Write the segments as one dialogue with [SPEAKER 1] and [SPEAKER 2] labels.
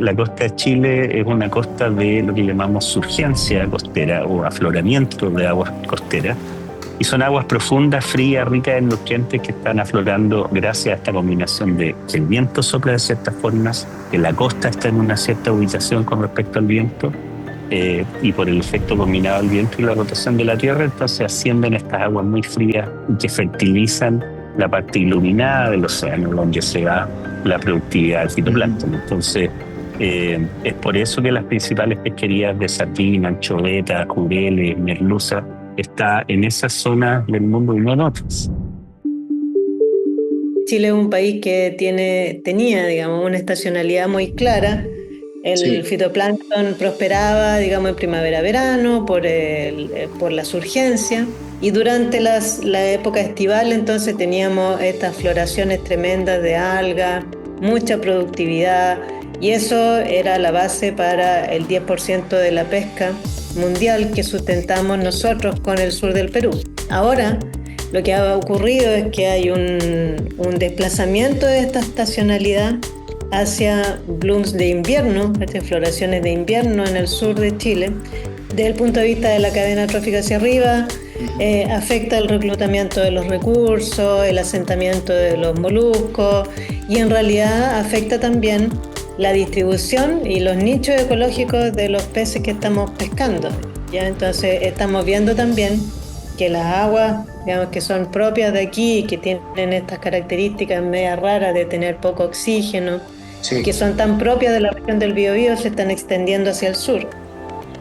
[SPEAKER 1] la costa de Chile es una costa de lo que llamamos surgencia costera o afloramiento de aguas costeras. Y son aguas profundas, frías, ricas en nutrientes que están aflorando gracias a esta combinación de que el viento sopla de ciertas formas, que la costa está en una cierta ubicación con respecto al viento, y por el efecto combinado del viento y la rotación de la Tierra, entonces ascienden estas aguas muy frías y que fertilizan la parte iluminada del océano, donde se da la productividad del fitoplancton. Entonces, es por eso que las principales pesquerías de sardina, anchoveta, jureles, merluza, está en esa zona del mundo y no en otras.
[SPEAKER 2] Chile es un país que tenía, digamos, una estacionalidad muy clara. El
[SPEAKER 1] Sí.
[SPEAKER 2] fitoplancton prosperaba, digamos, en primavera-verano por la surgencia. Y durante la época estival, entonces teníamos estas floraciones tremendas de algas, mucha productividad, y eso era la base para el 10% de la pesca mundial que sustentamos nosotros con el sur del Perú. Ahora, lo que ha ocurrido es que hay un desplazamiento de esta estacionalidad hacia blooms de invierno, estas floraciones de invierno en el sur de Chile. Desde el punto de vista de la cadena trófica hacia arriba, afecta el reclutamiento de los recursos, el asentamiento de los moluscos, y en realidad afecta también la distribución y los nichos ecológicos de los peces que estamos pescando. ¿Ya? Entonces estamos viendo también que las aguas, digamos, que son propias de aquí y que tienen estas características media raras de tener poco oxígeno,
[SPEAKER 3] Sí.
[SPEAKER 2] que son tan propias de la región del Biobío, se están extendiendo hacia el sur.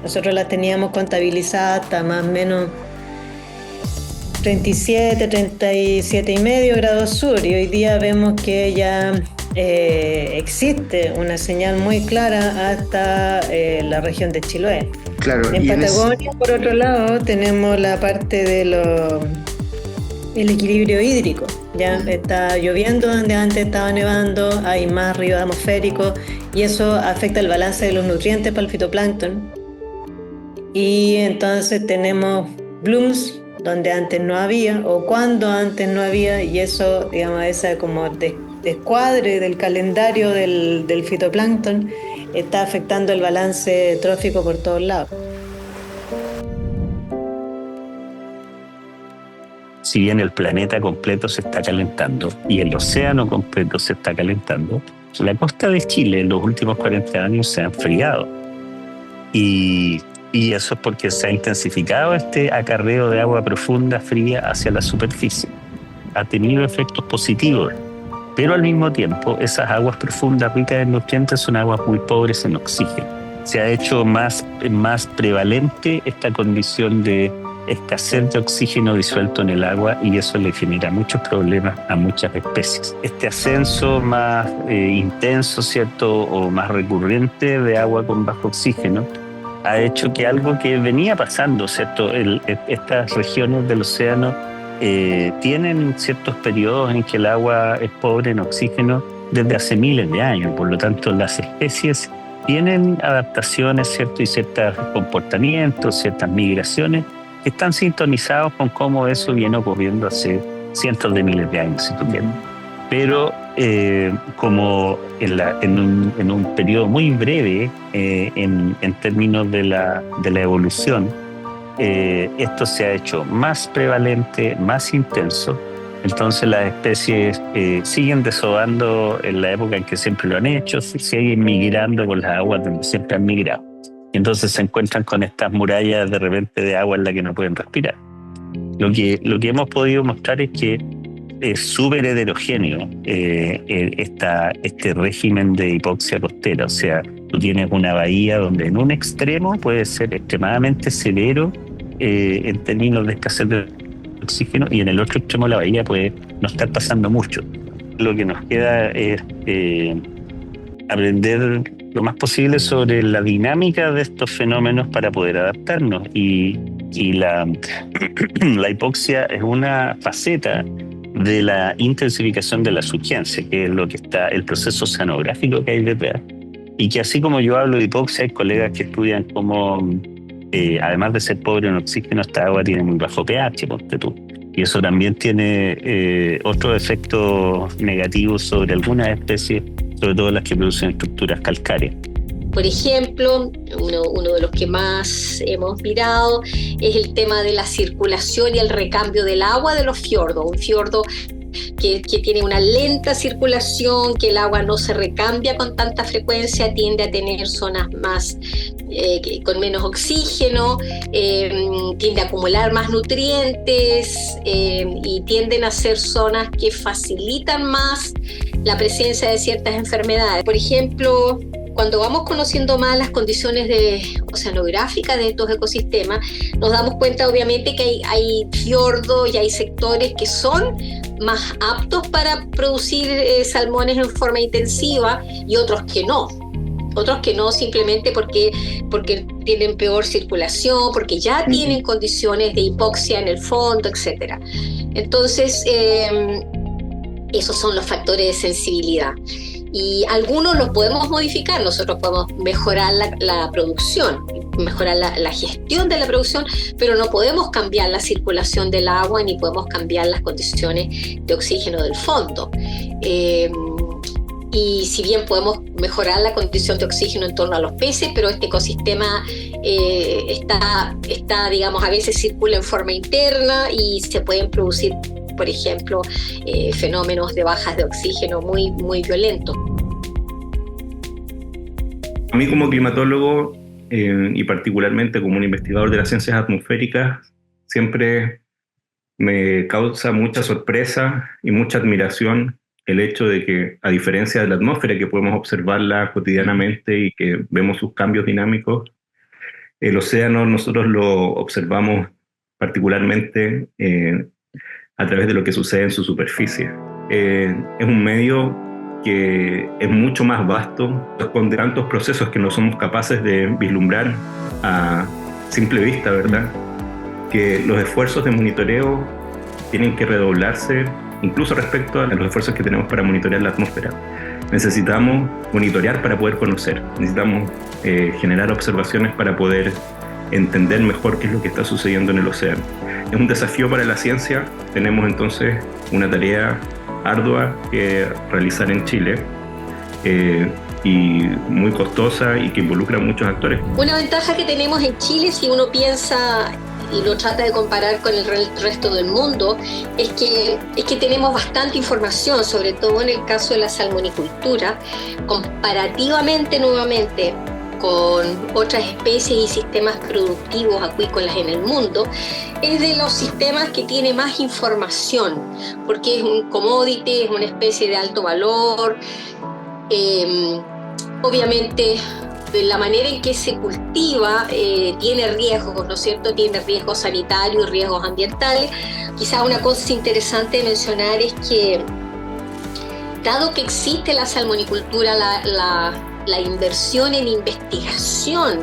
[SPEAKER 2] Nosotros las teníamos contabilizadas hasta más o menos 37 y medio grados sur, y hoy día vemos que ya existe una señal muy clara hasta la región de Chiloé.
[SPEAKER 3] Claro,
[SPEAKER 2] En
[SPEAKER 3] y
[SPEAKER 2] Patagonia, por otro lado, tenemos la parte del equilibrio hídrico. Ya está lloviendo donde antes estaba nevando, hay más río atmosférico, y eso afecta el balance de los nutrientes para el fitoplancton. Y entonces tenemos blooms donde antes no había, o cuando antes no había, y eso, digamos, esa como descuadre del calendario del fitoplancton está afectando el balance trófico por todos lados.
[SPEAKER 1] Si bien el planeta completo se está calentando y el océano completo se está calentando, la costa de Chile en los últimos 40 años se ha enfriado. Y eso es porque se ha intensificado este acarreo de agua profunda, fría, hacia la superficie. Ha tenido efectos positivos, pero al mismo tiempo esas aguas profundas ricas en nutrientes son aguas muy pobres en oxígeno. Se ha hecho más prevalente esta condición de escasez de oxígeno disuelto en el agua, y eso le genera muchos problemas a muchas especies. Este ascenso más intenso, ¿cierto?, o más recurrente de agua con bajo oxígeno ha hecho que algo que venía pasando, ¿cierto? Estas regiones del océano tienen ciertos periodos en que el agua es pobre en oxígeno desde hace miles de años. Por lo tanto, las especies tienen adaptaciones, ¿cierto?, y ciertos comportamientos, ciertas migraciones que están sintonizados con cómo eso viene ocurriendo hace cientos de miles de años, si tú quieres. Pero como en un periodo muy breve, en términos de la evolución, esto se ha hecho más prevalente, más intenso. Entonces las especies siguen desovando en la época en que siempre lo han hecho, siguen migrando con las aguas donde siempre han migrado. Y entonces se encuentran con estas murallas de repente de agua en la que no pueden respirar. Lo que hemos podido mostrar es que es súper heterogéneo este régimen de hipoxia costera. O sea, tú tienes una bahía donde en un extremo puede ser extremadamente severo en términos de escasez de oxígeno, y en el otro extremo de la bahía puede no estar pasando mucho. Lo que nos queda es aprender lo más posible sobre la dinámica de estos fenómenos para poder adaptarnos. Y la hipoxia es una faceta de la intensificación de la surgencia, que es lo que está, el proceso oceanográfico que hay detrás. Y que así como yo hablo de hipoxia, hay colegas que estudian cómo, además de ser pobre en oxígeno, esta agua tiene muy bajo pH, ponte tú. Y eso también tiene otros efectos negativos sobre algunas especies, sobre todo las que producen estructuras calcáreas.
[SPEAKER 3] Por ejemplo, uno de los que más hemos mirado es el tema de la circulación y el recambio del agua de los fiordos. Un fiordo que tiene una lenta circulación, que el agua no se recambia con tanta frecuencia, tiende a tener zonas más con menos oxígeno, tiende a acumular más nutrientes y tienden a ser zonas que facilitan más la presencia de ciertas enfermedades. Por ejemplo, cuando vamos conociendo más las condiciones oceanográficas de estos ecosistemas, nos damos cuenta obviamente que hay fiordos y hay sectores que son más aptos para producir salmones en forma intensiva y otros que no. Otros que no, simplemente porque tienen peor circulación, porque ya tienen condiciones de hipoxia en el fondo, etc. Entonces, esos son los factores de sensibilidad. Y algunos los podemos modificar, nosotros podemos mejorar la producción, mejorar la gestión de la producción, pero no podemos cambiar la circulación del agua ni podemos cambiar las condiciones de oxígeno del fondo. Y si bien podemos mejorar la condición de oxígeno en torno a los peces, pero este ecosistema está, digamos, a veces circula en forma interna y se pueden producir, por ejemplo, fenómenos de bajas de oxígeno muy, muy violentos.
[SPEAKER 4] A mí como climatólogo y particularmente como un investigador de las ciencias atmosféricas, siempre me causa mucha sorpresa y mucha admiración el hecho de que, a diferencia de la atmósfera, que podemos observarla cotidianamente y que vemos sus cambios dinámicos, el océano nosotros lo observamos particularmente a través de lo que sucede en su superficie. Es un medio que es mucho más vasto, responde a tantos procesos que no somos capaces de vislumbrar a simple vista, ¿verdad? Que los esfuerzos de monitoreo tienen que redoblarse, incluso respecto a los esfuerzos que tenemos para monitorear la atmósfera. Necesitamos monitorear para poder conocer, necesitamos generar observaciones para poder entender mejor qué es lo que está sucediendo en el océano. Es un desafío para la ciencia, tenemos entonces una tarea ardua que realizar en Chile y muy costosa y que involucra a muchos actores.
[SPEAKER 3] Una ventaja que tenemos en Chile, si uno piensa y lo trata de comparar con el resto del mundo, es que tenemos bastante información, sobre todo en el caso de la salmonicultura, comparativamente nuevamente con otras especies y sistemas productivos acuícolas en el mundo, es de los sistemas que tiene más información, porque es un commodity, es una especie de alto valor. Obviamente, la manera en que se cultiva tiene riesgos, ¿no es cierto? Tiene riesgos sanitarios y riesgos ambientales. Quizás una cosa interesante de mencionar es que, dado que existe la salmonicultura, la inversión en investigación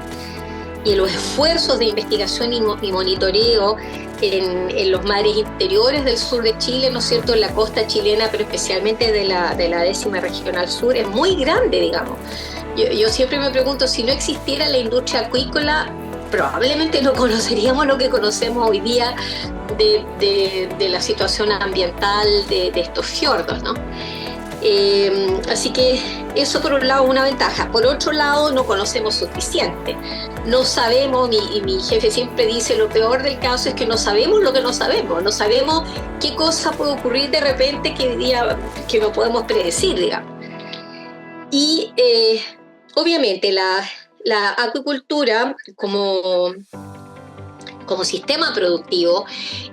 [SPEAKER 3] y en los esfuerzos de investigación y monitoreo en los mares interiores del sur de Chile, ¿no es cierto?, en la costa chilena, pero especialmente de la 10ª Regional Sur, es muy grande, digamos. Yo siempre me pregunto, si no existiera la industria acuícola, probablemente no conoceríamos lo que conocemos hoy día de la situación ambiental de estos fiordos, ¿no? Así que eso por un lado es una ventaja. Por otro lado, no conocemos suficiente. No sabemos, y mi jefe siempre dice, lo peor del caso es que no sabemos lo que no sabemos. No sabemos qué cosa puede ocurrir de repente que no podemos predecir, digamos. Y obviamente la acuicultura como sistema productivo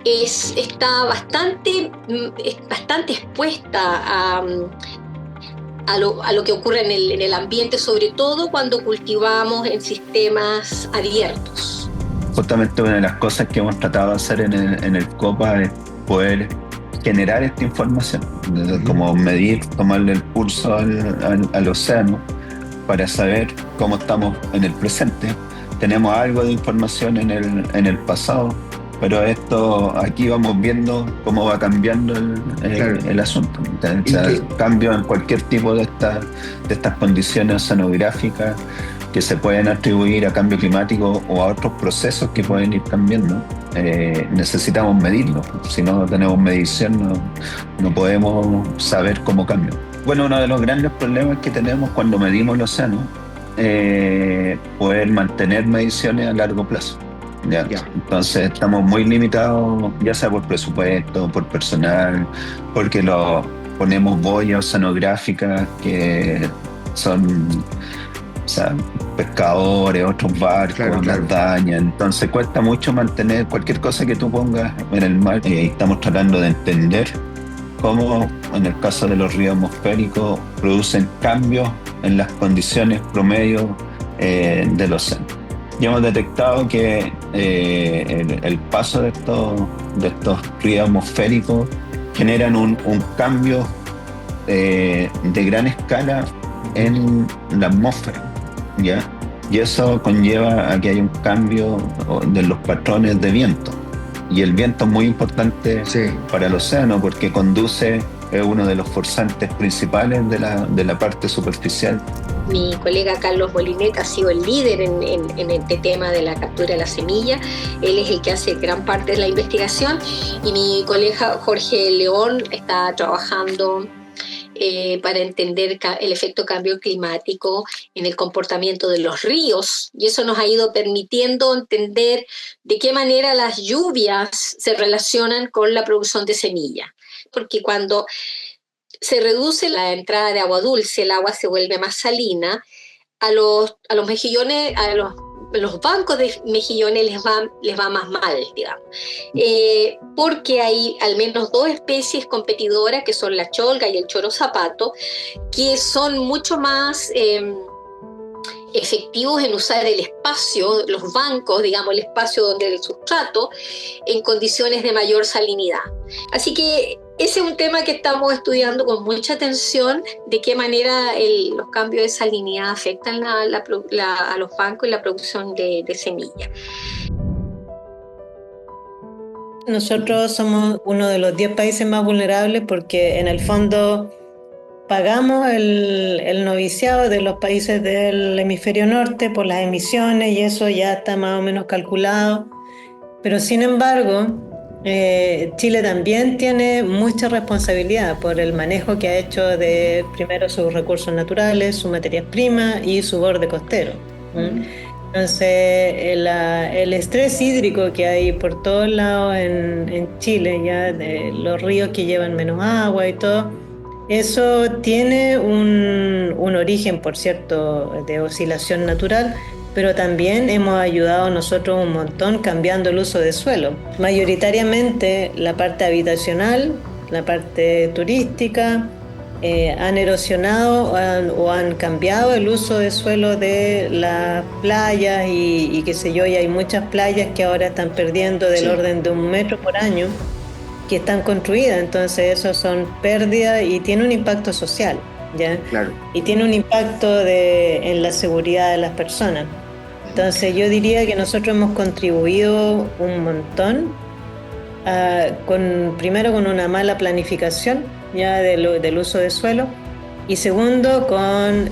[SPEAKER 3] está bastante expuesta a lo que ocurre en el ambiente, sobre todo cuando cultivamos en sistemas abiertos.
[SPEAKER 5] Justamente una de las cosas que hemos tratado de hacer en el COPA es poder generar esta información, como medir, tomarle el pulso al océano para saber cómo estamos en el presente. Tenemos algo de información en el pasado, pero aquí vamos viendo cómo va cambiando el asunto. O sea, cambio en cualquier tipo de estas condiciones oceanográficas que se pueden atribuir a cambio climático o a otros procesos que pueden ir cambiando. Necesitamos medirlo. Si no tenemos medición, no podemos saber cómo cambia. Bueno, uno de los grandes problemas que tenemos cuando medimos el océano poder mantener mediciones a largo plazo. ¿Ya? Entonces estamos muy limitados, ya sea por presupuesto, por personal, porque ponemos boyas oceanográficas que son, o sea, pescadores, otros barcos, las dañan. Entonces cuesta mucho mantener cualquier cosa que tú pongas en el mar. Estamos tratando de entender cómo, en el caso de los ríos atmosféricos, producen cambios en las condiciones promedio del océano. Y hemos detectado que el paso de estos ríos atmosféricos generan un cambio de gran escala en la atmósfera, ¿ya? Y eso conlleva a que haya un cambio de los patrones de viento. Y el viento es muy importante para el océano porque es uno de los forzantes principales de la parte superficial.
[SPEAKER 3] Mi colega Carlos Molinet ha sido el líder en este tema de la captura de la semilla. Él es el que hace gran parte de la investigación y mi colega Jorge León está trabajando para entender el efecto cambio climático en el comportamiento de los ríos, y eso nos ha ido permitiendo entender de qué manera las lluvias se relacionan con la producción de semilla, porque cuando se reduce la entrada de agua dulce, el agua se vuelve más salina, a los mejillones, los bancos de mejillones les va más mal, digamos, porque hay al menos 2 especies competidoras, que son la cholga y el choro zapato, que son mucho más efectivos en usar el espacio, los bancos, digamos, el espacio donde el sustrato, en condiciones de mayor salinidad. Así que ese es un tema que estamos estudiando con mucha atención, de qué manera los cambios de salinidad afectan a los bancos y la producción de semillas.
[SPEAKER 2] Nosotros somos uno de los 10 países más vulnerables porque en el fondo pagamos el noviciado de los países del hemisferio norte por las emisiones y eso ya está más o menos calculado. Pero sin embargo, Chile también tiene mucha responsabilidad por el manejo que ha hecho de primero sus recursos naturales, sus materias primas y su borde costero. Entonces el estrés hídrico que hay por todos lados en Chile, ya de los ríos que llevan menos agua y todo, eso tiene un origen, por cierto, de oscilación natural, pero también hemos ayudado nosotros un montón cambiando el uso de suelo. Mayoritariamente la parte habitacional, la parte turística, han erosionado o han cambiado el uso de suelo de las playas y qué sé yo, y hay muchas playas que ahora están perdiendo del orden de 1 metro por año, que están construidas, entonces eso son pérdidas y tiene un impacto social, ¿ya? Claro. Y tiene un impacto en la seguridad de las personas. Entonces yo diría que nosotros hemos contribuido un montón, primero con una mala planificación ya del uso de suelo, y segundo con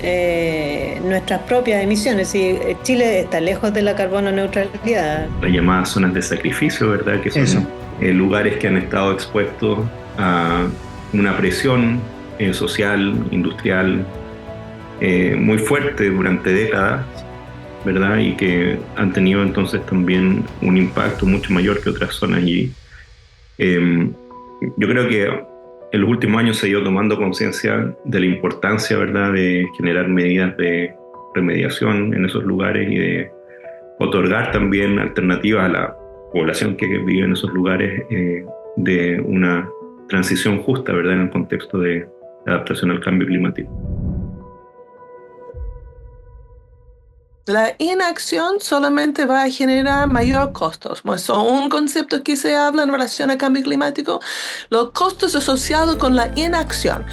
[SPEAKER 2] nuestras propias emisiones. Y Chile está lejos de la carbono neutralidad.
[SPEAKER 4] Las llamadas zonas de sacrificio, ¿verdad? Que son lugares que han estado expuestos a una presión social, industrial, muy fuerte durante décadas, ¿verdad? Y que han tenido entonces también un impacto mucho mayor que otras zonas allí. Yo creo que en los últimos años se ha ido tomando conciencia de la importancia, ¿verdad?, de generar medidas de remediación en esos lugares y de otorgar también alternativas a la población que vive en esos lugares, de una transición justa, ¿verdad?, en el contexto de adaptación al cambio climático.
[SPEAKER 6] La inacción solamente va a generar mayor costos. Son un concepto que se habla en relación al cambio climático, los costos asociados con la inacción.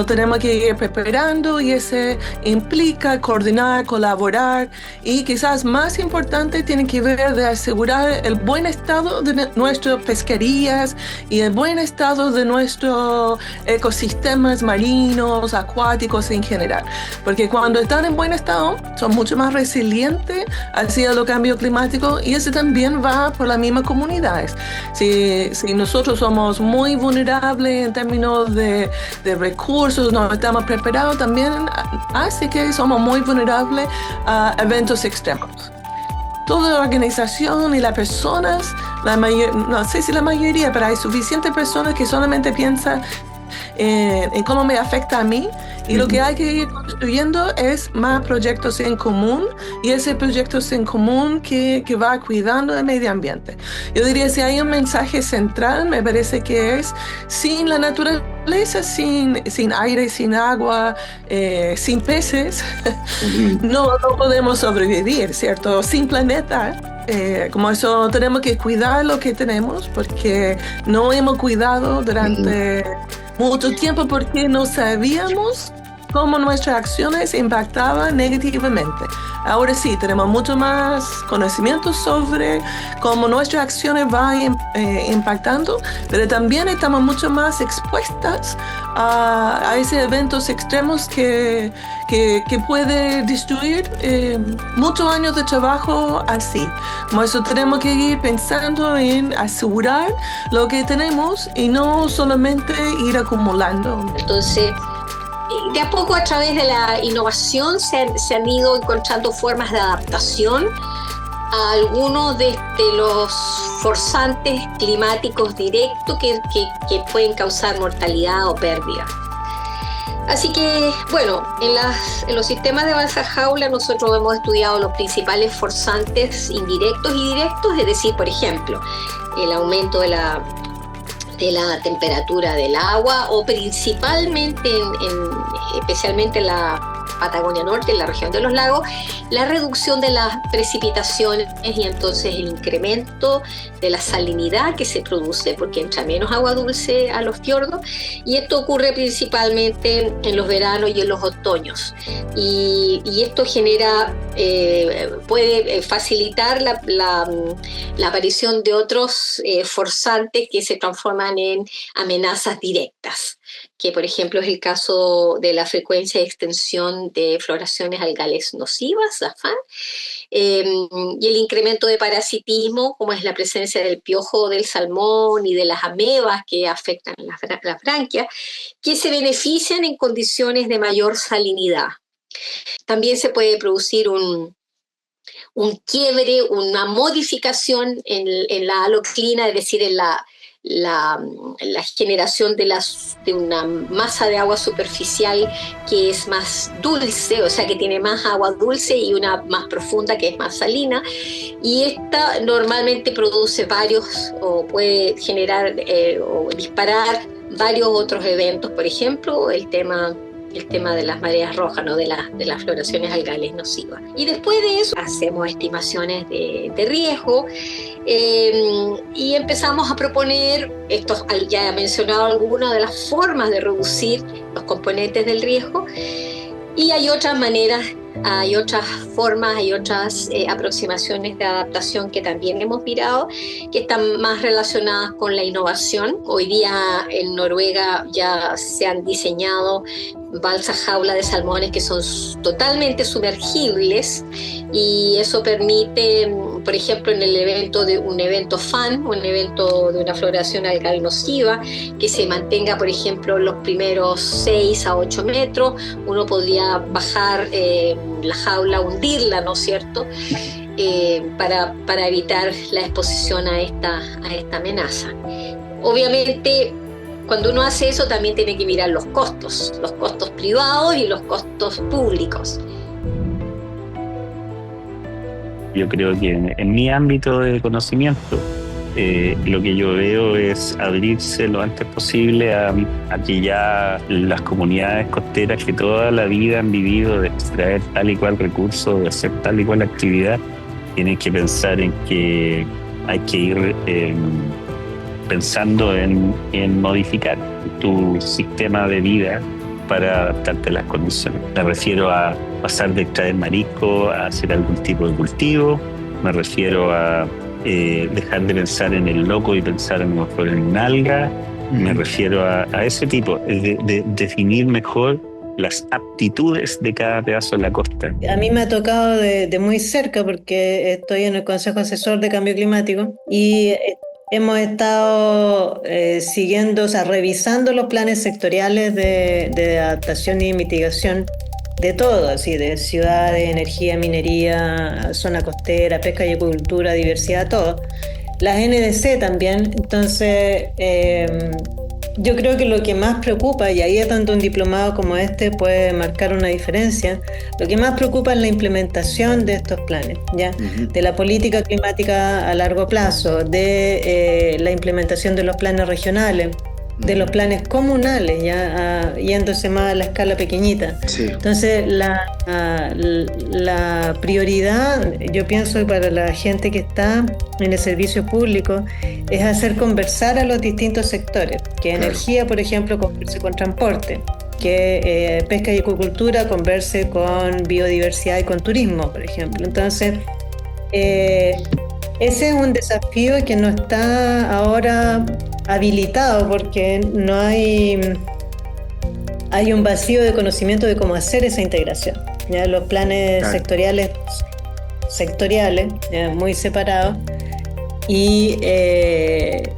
[SPEAKER 6] Tenemos que ir preparando y eso implica coordinar, colaborar y quizás más importante tiene que ver de asegurar el buen estado de nuestras pesquerías y el buen estado de nuestros ecosistemas marinos, acuáticos en general. Porque cuando están en buen estado son mucho más más resiliente hacia los cambios climáticos, y ese también va por las mismas comunidades. Si nosotros somos muy vulnerables en términos de recursos, no estamos preparados, también hace que somos muy vulnerables a eventos extremos. Toda la organización y las personas, no sé si la mayoría, pero hay suficientes personas que solamente piensan en cómo me afecta a mí, y lo que hay que ir construyendo es más proyectos en común, y ese proyectos en común que va cuidando el medio ambiente. Yo diría, si hay un mensaje central, me parece que es: sin la naturaleza, sin aire, sin agua, sin peces, no podemos sobrevivir, ¿cierto? Sin planeta. Como eso, tenemos que cuidar lo que tenemos, porque no hemos cuidado durante mucho tiempo, porque no sabíamos cómo nuestras acciones impactaban negativamente. Ahora sí, tenemos mucho más conocimiento sobre cómo nuestras acciones van impactando, pero también estamos mucho más expuestas a esos eventos extremos que puede destruir muchos años de trabajo así. Por eso tenemos que ir pensando en asegurar lo que tenemos y no solamente ir acumulando.
[SPEAKER 3] Entonces, de a poco, a través de la innovación, se han ido encontrando formas de adaptación a algunos de los forzantes climáticos directos que pueden causar mortalidad o pérdida. Así que, bueno, en los sistemas de balsa jaula nosotros hemos estudiado los principales forzantes indirectos y directos, es decir, por ejemplo, el aumento de la temperatura del agua, o principalmente especialmente en la Patagonia Norte, en la región de los lagos, la reducción de las precipitaciones y entonces el incremento de la salinidad que se produce porque entra menos agua dulce a los fiordos, y esto ocurre principalmente en los veranos y en los otoños, y esto genera puede facilitar la aparición de otros forzantes que se transforman en amenazas directas, que por ejemplo es el caso de la frecuencia y extensión de floraciones algales nocivas, la FAN, y el incremento de parasitismo, como es la presencia del piojo del salmón y de las amebas que afectan las branquias, que se benefician en condiciones de mayor salinidad. También se puede producir un quiebre, una modificación en la haloclina, es decir, en la generación de una masa de agua superficial que es más dulce, o sea que tiene más agua dulce, y una más profunda que es más salina, y esta normalmente produce varios, o puede generar o disparar varios otros eventos, por ejemplo el tema de las mareas rojas, ¿no? de las floraciones algales nocivas. Y después de eso hacemos estimaciones de riesgo, y empezamos a proponer, esto ya he mencionado algunas de las formas de reducir los componentes del riesgo, y hay otras maneras, hay otras formas, hay otras aproximaciones de adaptación que también hemos mirado, que están más relacionadas con la innovación. Hoy día en Noruega ya se han diseñado balsas jaula de salmones que son totalmente sumergibles, y eso permite, por ejemplo, en el evento de un evento FAN, un evento de una floración algal nociva, que se mantenga, por ejemplo, los primeros 6 a 8 metros, uno podría bajar la jaula, hundirla, ¿no es cierto?, para evitar la exposición a esta amenaza. Obviamente, cuando uno hace eso también tiene que mirar los costos privados y los costos públicos.
[SPEAKER 1] Yo creo que en mi ámbito de conocimiento, lo que yo veo es abrirse lo antes posible a que ya las comunidades costeras que toda la vida han vivido de extraer tal y cual recurso, de hacer tal y cual actividad, tienen que pensar en que hay que ir pensando en modificar tu sistema de vida para adaptarte a las condiciones. Me refiero a pasar de extraer marisco a hacer algún tipo de cultivo, me refiero a dejar de pensar en el loco y pensar a lo mejor en un alga, me refiero a ese tipo, de definir mejor las aptitudes de cada pedazo de la costa.
[SPEAKER 2] A mí me ha tocado de muy cerca porque estoy en el Consejo Asesor de Cambio Climático y hemos estado siguiendo, o sea, revisando los planes sectoriales de adaptación y mitigación de todo, así de ciudades, energía, minería, zona costera, pesca y acuicultura, diversidad, todo. Las NDC también, entonces yo creo que lo que más preocupa, y ahí es donde un diplomado como este puede marcar una diferencia, lo que más preocupa es la implementación de estos planes, ¿ya? De la política climática a largo plazo, de la implementación de los planes regionales, de los planes comunales, ya yéndose más a la escala pequeñita.
[SPEAKER 7] Sí.
[SPEAKER 2] Entonces, la prioridad, yo pienso, para la gente que está en el servicio público, es hacer conversar a los distintos sectores. Que energía, por ejemplo, converse con transporte. Que pesca y acuicultura converse con biodiversidad y con turismo, por ejemplo. Entonces, ese es un desafío que no está ahora habilitado porque no hay un vacío de conocimiento de cómo hacer esa integración. ¿Ya? Los planes sectoriales muy separados, y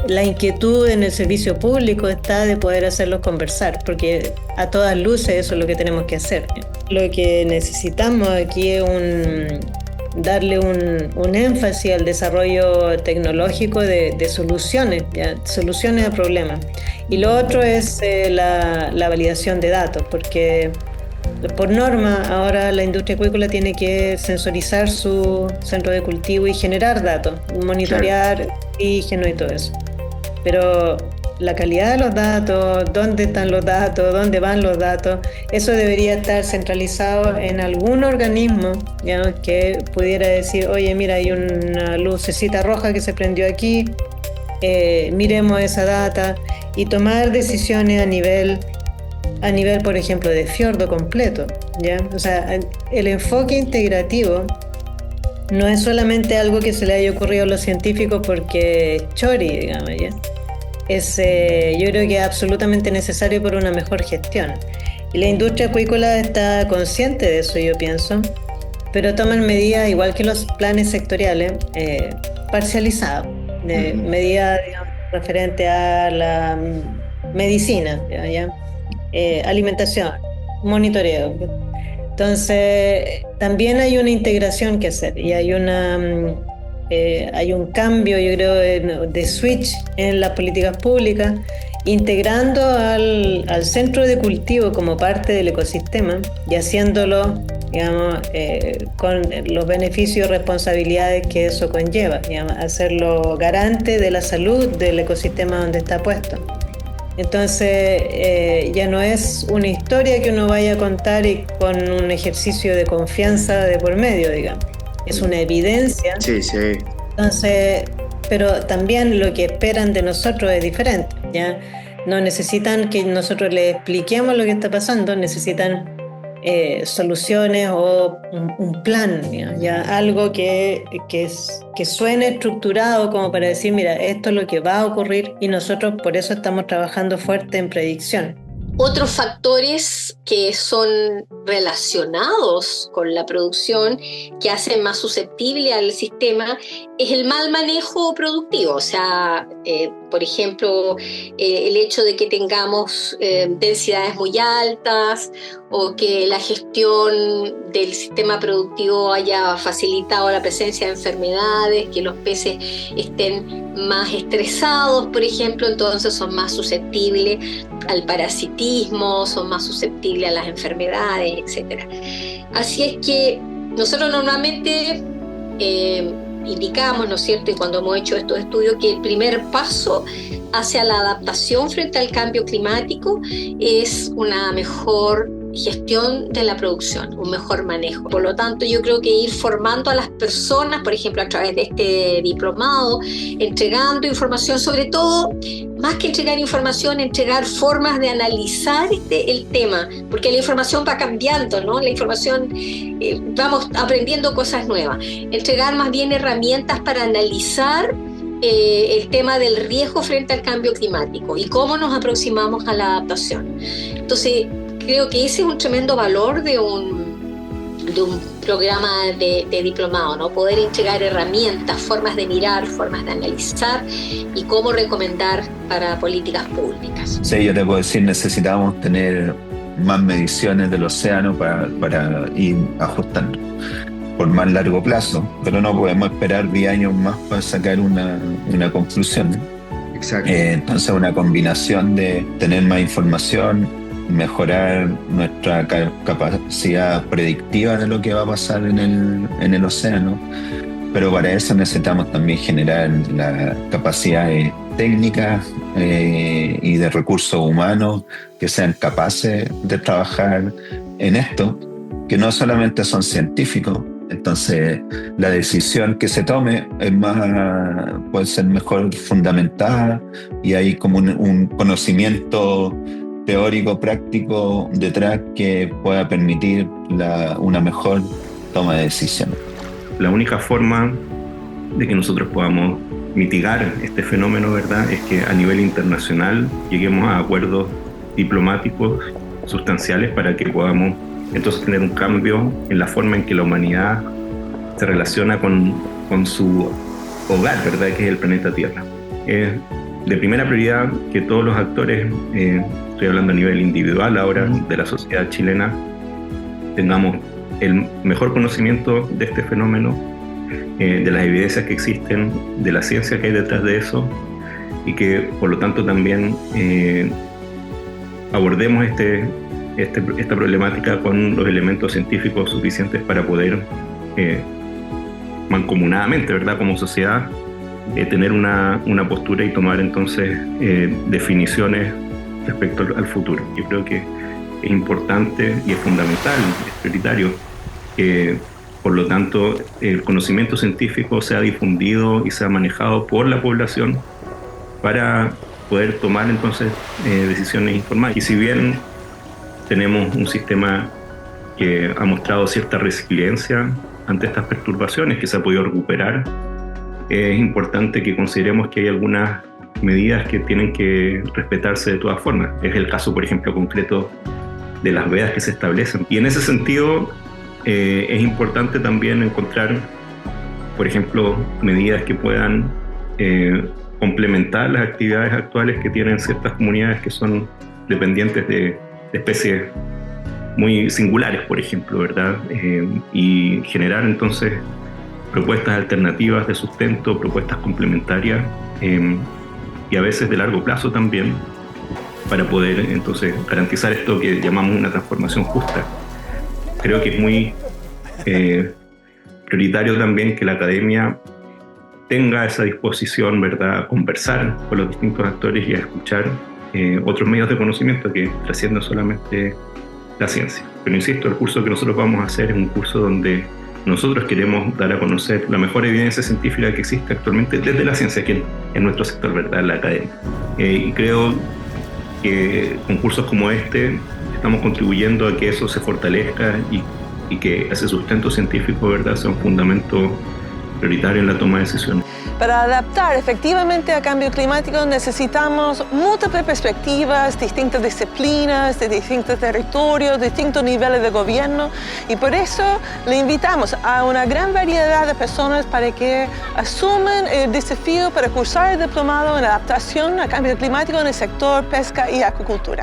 [SPEAKER 2] la inquietud en el servicio público está de poder hacerlos conversar, porque a todas luces eso es lo que tenemos que hacer. Lo que necesitamos aquí es darle un énfasis al desarrollo tecnológico de soluciones, ¿ya? Soluciones a problemas. Y lo otro es la validación de datos, porque por norma ahora la industria acuícola tiene que sensorizar su centro de cultivo y generar datos, monitorear oxígeno y todo eso. Pero la calidad de los datos, dónde están los datos, dónde van los datos, eso debería estar centralizado en algún organismo, ¿ya? Que pudiera decir, oye, mira, hay una lucecita roja que se prendió aquí, miremos esa data, y tomar decisiones a nivel, por ejemplo, de fiordo completo, ¿ya? O sea, el enfoque integrativo no es solamente algo que se le haya ocurrido a los científicos porque es chori, digamos, ¿ya? Yo creo que es absolutamente necesario por una mejor gestión. Y la industria acuícola está consciente de eso, yo pienso, pero toman medidas, igual que los planes sectoriales, parcializadas, medidas, digamos, referentes a la medicina, ¿ya? Alimentación, monitoreo. Entonces, también hay una integración que hacer y hay un cambio, yo creo, de switch en las políticas públicas, integrando al centro de cultivo como parte del ecosistema y haciéndolo, digamos, con los beneficios y responsabilidades que eso conlleva, digamos, hacerlo garante de la salud del ecosistema donde está puesto. Entonces, ya no es una historia que uno vaya a contar y con un ejercicio de confianza de por medio, digamos. Es una evidencia.
[SPEAKER 7] Sí, sí.
[SPEAKER 2] Entonces, pero también lo que esperan de nosotros es diferente, ¿ya? No necesitan que nosotros les expliquemos lo que está pasando, necesitan soluciones o un plan, ¿ya? Algo que suene estructurado como para decir, mira, esto es lo que va a ocurrir, y nosotros por eso estamos trabajando fuerte en predicción.
[SPEAKER 3] Otros factores que son relacionados con la producción, que hacen más susceptible al sistema, es el mal manejo productivo. O sea, por ejemplo, el hecho de que tengamos densidades muy altas, o que la gestión del sistema productivo haya facilitado la presencia de enfermedades, que los peces estén más estresados, por ejemplo, entonces son más susceptibles al parasitismo, son más susceptibles a las enfermedades, etc. Así es que nosotros normalmente indicamos, ¿no es cierto?, y cuando hemos hecho estos estudios, que el primer paso hacia la adaptación frente al cambio climático es una mejor gestión de la producción, un mejor manejo. Por lo tanto, yo creo que ir formando a las personas, por ejemplo, a través de este diplomado, entregando información, sobre todo, más que entregar información, entregar formas de analizar el tema, porque la información va cambiando, ¿no? La información, vamos aprendiendo cosas nuevas. Entregar más bien herramientas para analizar el tema del riesgo frente al cambio climático y cómo nos aproximamos a la adaptación. Entonces, creo que ese es un tremendo valor de un programa de diplomado, ¿no? Poder entregar herramientas, formas de mirar, formas de analizar y cómo recomendar para políticas públicas.
[SPEAKER 5] Sí, yo te puedo decir, necesitamos tener más mediciones del océano para ir ajustando por más largo plazo, pero no podemos esperar 10 años más para sacar una conclusión.
[SPEAKER 7] Exacto.
[SPEAKER 5] Entonces una combinación de tener más información, mejorar nuestra capacidad predictiva de lo que va a pasar en el océano, pero para eso necesitamos también generar las capacidades técnicas y de recursos humanos que sean capaces de trabajar en esto, que no solamente son científicos. Entonces la decisión que se tome puede ser mejor fundamentada y hay como un conocimiento teórico, práctico detrás que pueda permitir una mejor toma de decisiones.
[SPEAKER 4] La única forma de que nosotros podamos mitigar este fenómeno, ¿verdad?, es que a nivel internacional lleguemos a acuerdos diplomáticos sustanciales para que podamos entonces tener un cambio en la forma en que la humanidad se relaciona con su hogar, ¿verdad?, que es el planeta Tierra. Es de primera prioridad que todos los actores, estoy hablando a nivel individual ahora, de la sociedad chilena, tengamos el mejor conocimiento de este fenómeno, de las evidencias que existen, de la ciencia que hay detrás de eso, y que por lo tanto también abordemos esta problemática con los elementos científicos suficientes para poder mancomunadamente, ¿verdad?, como sociedad, tener una postura y tomar entonces definiciones respecto al futuro. Yo creo que es importante y es fundamental, es prioritario que por lo tanto el conocimiento científico sea difundido y sea manejado por la población para poder tomar entonces decisiones informadas. Y si bien tenemos un sistema que ha mostrado cierta resiliencia ante estas perturbaciones, que se ha podido recuperar, es importante que consideremos que hay algunas medidas que tienen que respetarse de todas formas. Es el caso, por ejemplo, concreto de las vedas que se establecen. Y en ese sentido es importante también encontrar, por ejemplo, medidas que puedan complementar las actividades actuales que tienen ciertas comunidades que son dependientes de especies muy singulares, por ejemplo, ¿verdad? Y generar entonces propuestas alternativas de sustento, propuestas complementarias y a veces de largo plazo también, para poder entonces garantizar esto que llamamos una transformación justa. Creo que es muy prioritario también que la academia tenga esa disposición, ¿verdad?, a conversar con los distintos actores y a escuchar otros medios de conocimiento que trasciendan solamente la ciencia. Pero insisto, el curso que nosotros vamos a hacer es un curso donde nosotros queremos dar a conocer la mejor evidencia científica que existe actualmente desde la ciencia, aquí en nuestro sector, ¿verdad?, la academia. Y creo que con cursos como este estamos contribuyendo a que eso se fortalezca y que ese sustento científico, ¿verdad?, sea un fundamento prioritario en la toma de decisiones.
[SPEAKER 6] Para adaptar efectivamente al cambio climático necesitamos múltiples perspectivas, distintas disciplinas, de distintos territorios, distintos niveles de gobierno, y por eso le invitamos a una gran variedad de personas para que asuman el desafío para cursar el diplomado en adaptación al cambio climático en el sector pesca y acuicultura.